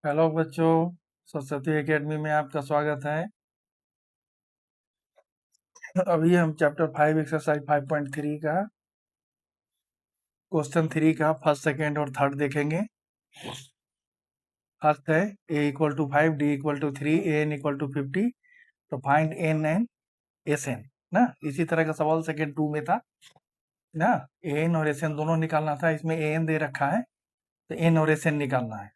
Hello बच्चों, Saraswati academy में आपका स्वागत है। अभी हम चैप्टर 5 एक्सरसाइज 5.3 का क्वेश्चन 3 का फर्स्ट, सेकेंड और थर्ड देखेंगे। फर्स्ट है a equal to 5, d equal to 3, an equal to 50, तो फाइंड n एंड sn ना। इसी तरह का सवाल सेकेंड 2 में था ना, an और sn दोनों निकालना था। इसमें an दे रखा है तो n और sn निकालना है।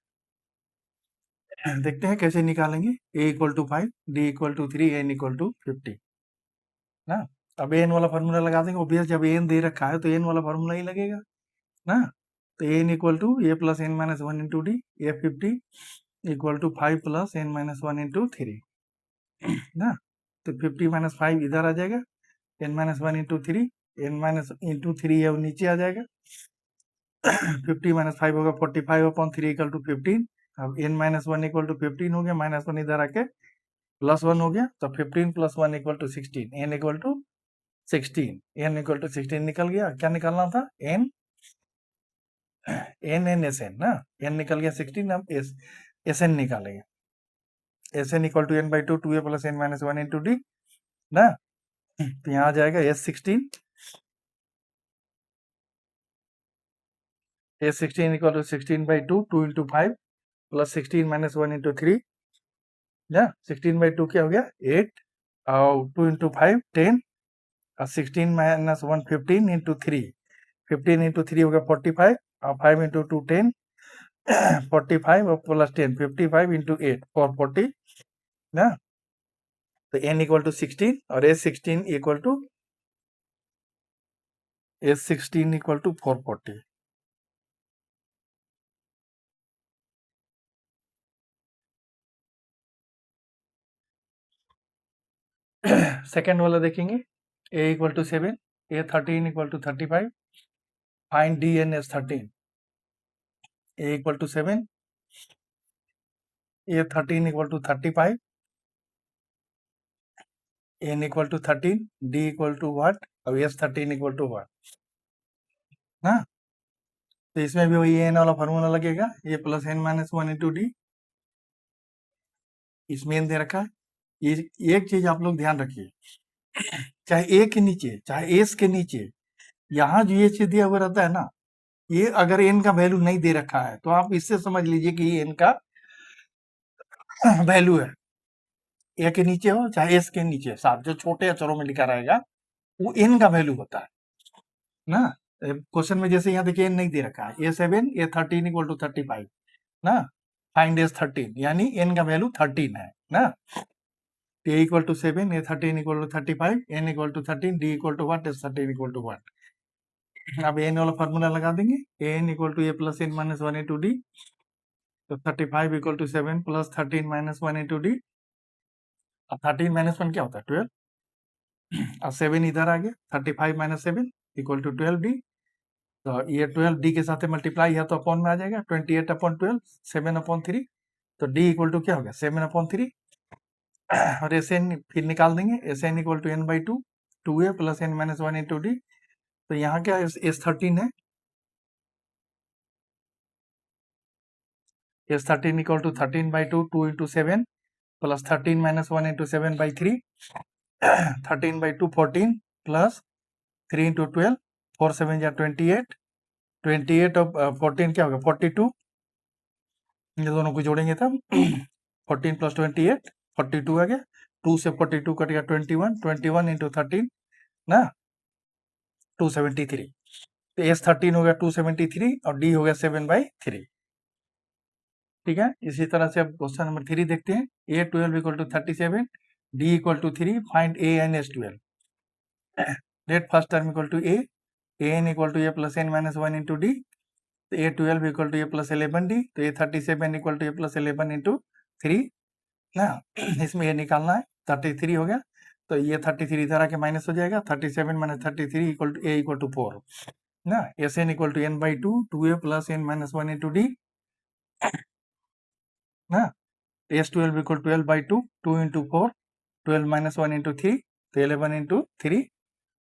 देखते हैं कैसे निकालेंगे। a equal to 5, d equal to 3, n equal to 50 ना। अब एन वाला फार्मूला लगा देंगे। ओबियस, जब एन दे रखा है तो एन वाला फार्मूला ही लगेगा ना। तो n equal to a plus n minus 1 into d, a 50 equal to 5 plus n minus 1 into 3 ना। तो 50 माइनस 5 इधर आ जाएगा, n minus 1 into 3, n minus into 3 है वो नीचे आ जाएगा। 50 माइनस 5 होगा 45 अपॉन 3 इक्वल टू 15। अब एन माइनस 1 इक्वल टू 15 हो गया, माइनस 1 इधर आके प्लस 1 हो गया, तो 15 plus 1 equal to 16, n equal to 16, n equal to 16 निकल गया। क्या निकालना था? एन एन एस एन ना। एन निकल गया 16, अब एस एन निकालेंगे। S n equal to n by 2, 2a plus n minus 1 into d ना। तो यहाँ आ जाएगा S16, S16 equal to 16 by 2, 2 into 5 plus 16 minus 1 into 3 ना। 16 बाई 2 क्या हो गया? 8 और 2 इंटू 5 10 और 16 माइनस 1 15 इंटू 3, 15 इंटू 3 हो गया 45 और 5 इंटू 2 10 45 और प्लस 10 55 इंटू 8 440 ना। तो n इक्वल टू 16 और S16 इक्वल टू 440। सेकेंड वाला देखेंगे। a equal to 7, a 13 equal to 35, find d n s 13। a equal to 7, a 13 equal to 35, n equal to 13, d equal to what, और s 13 equal to what ना। तो इसमें भी वही n वाला formula लगेगा, a plus n minus 1 into d. इसमें n दे रखा है। ये एक चीज आप लोग ध्यान रखिए, चाहे a के नीचे चाहे s के नीचे यहाँ जो ये चीज दिया हुआ रहता है ना, ये अगर n का वैल्यू नहीं दे रखा है तो आप इससे समझ लीजिए कि ये n का वैल्यू है। ए के नीचे हो चाहे एस के नीचे, साथ जो छोटे अक्षरों में लिखा रहेगा वो n का वैल्यू होता है ना। क्वेश्चन में जैसे यहाँ देखिए n नहीं दे रखा है, A7 A13 इक्वल टू 35 ना। फाइंड S13 यानी n का वैल्यू 13 है ना। a equal to 7, A13 equal to 35, n equal to 13, d equal to what, S13 equal to what. अब n वाला फॉर्मूला लगा देंगे, an equal to a plus n minus 1 into d, तो 35 equal to 7 plus 13 minus 1 into d. अब 13 minus 1 क्या होता है? 12। अब 7 इधर आ गया, 35 माइनस 7 इक्वल टू 12 डी। तो ये 12 डी के साथ मल्टीप्लाई है तो अपॉन में आ जाएगा, 28 अपॉन 12, 7 अपॉन 3। तो डी इक्वल टू क्या हो गया? 7 अपॉन 3। और एस एन फिर निकाल देंगे, s n equal to n by 2, 2a plus n minus 1 into d. तो यहाँ क्या S13 है, S13 equal to 13 by 2, 2 into 7 plus 13 minus 1 into 7 by 3, 13 by 2 14 plus 3 into 12, 4 7 या 28, 28 और 14 क्या होगा? 42। ये दोनों को जोड़ेंगे तब 14 प्लस 28 42 आ गया, 2 से 42 कट गया 21, 21 इंटू 13 ना 273। तो S13 हो गया 273 और D हो गया 7/3। ठीक है, इसी तरह से अब क्वेश्चन नंबर 3 देखते हैं। A12 equal to 37, D equal to 3, find A and S12। Let first term equal to A, an equal to a plus n minus 1 into d. तो A12 equal to a plus 11d, तो A37 equal to a plus 11 into 3 ना। इसमें ये निकालना है, 33 हो गया, तो ये 33 इधर आके माइनस हो जाएगा, 37 minus 33 equal to a equal to 4 ना। S n equal to n by 2, 2a plus n minus 1 into d ना। S12 equal to 12 by 2, 2 into 4, 12 minus 1 into 3, तो 11 इंटू 3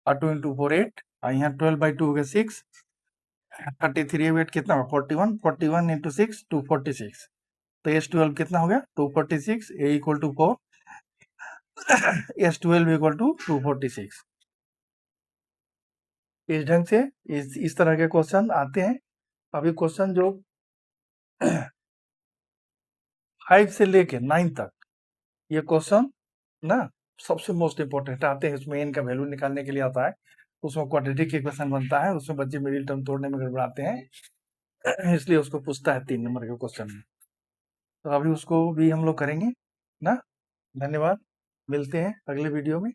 और 2 इंटू 4 8, और यहाँ 12 बाई 2 हो गया 6, 33 वेट कितना होगा 41, 41 इंटू 6 246, तो S12 कितना हो गया 246, A equal to 4, S12 equal to 246। इस ढंग से इस तरह के क्वेश्चन आते हैं। अभी क्वेश्चन जो 5 से लेके 9 तक ये क्वेश्चन ना सबसे मोस्ट इंपॉर्टेंट आते हैं। उसमें n का वैल्यू निकालने के लिए आता है, उसमें क्वाड्रेटिक इक्वेशन बनता है, उसमें बच्चे मिडिल टर्म तोड़ने में गड़बड़ाते हैं, इसलिए उसको पूछता है 3 नंबर के क्वेश्चन में। तो अभी उसको भी हम लोग करेंगे ना। धन्यवाद, मिलते हैं अगले वीडियो में।